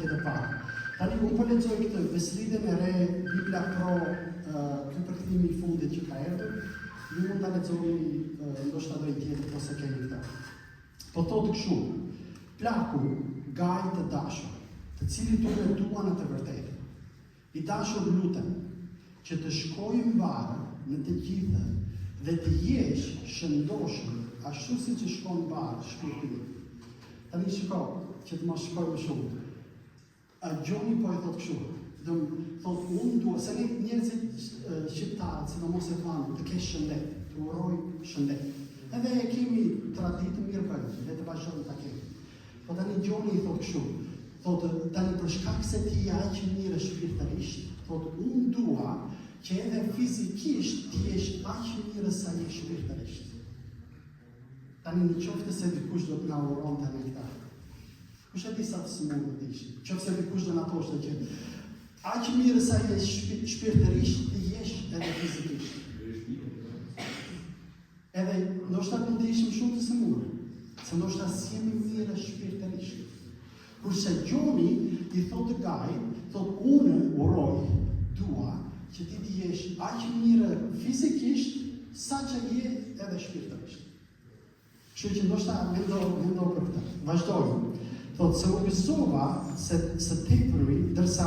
këtë e parë. Tani, unë po lexoj këtë Vesliden e re, Biblia Pro, ky përkthimi I fundit që ka erdhur, ju mund ta lexoni ndoshta do I tjetër ose keni këtë. Po thotë kështu, plaku, gaj të dashur, të cilit unë dua në të vërtetë. I dashur lutem, që të shkojmë varë në të gjithë dhe të jesh shëndoshëm ashtu si që shkon varë shpirti. Tani shiko, që të ma shkojmë shumë. Gjoni po e thotë kështu. Thotë unë dua, se ne njerëzit shqiptarët, sidomos e thonë, të kesh shëndet, të uroj shëndet. Edhe e kemi traditë mirë bëjmë, dhe të vazhdojmë ta kemi. Po tani Gjoni I thotë kështu. Thotë tani për shkak se ti je aq I mirë shpirtërisht, thotë unë dua që edhe fizikisht ti jesh aq I mirë sa je shpirtërisht. Tani në qoftë se dikush do të na uronte me këtë. Kush e di sa të smurë të ishi? Qoftë se dikush do na thoshte që aq mirë sa je shpirtërisht ti jesh edhe fizikisht. Edhe ndoshta mund të ishim shumë të smurë, se ndoshta si jemi mirë shpirtërisht. Kurse Gjoni I thotë Gaj, thotë unë uroj, dua që ti të jesh aq mirë fizikisht sa që je edhe shpirtërisht. Kështu që ndoshta mendo për këtë. Vazhdojmë. Thotë se u besova se tepëri, ndërsa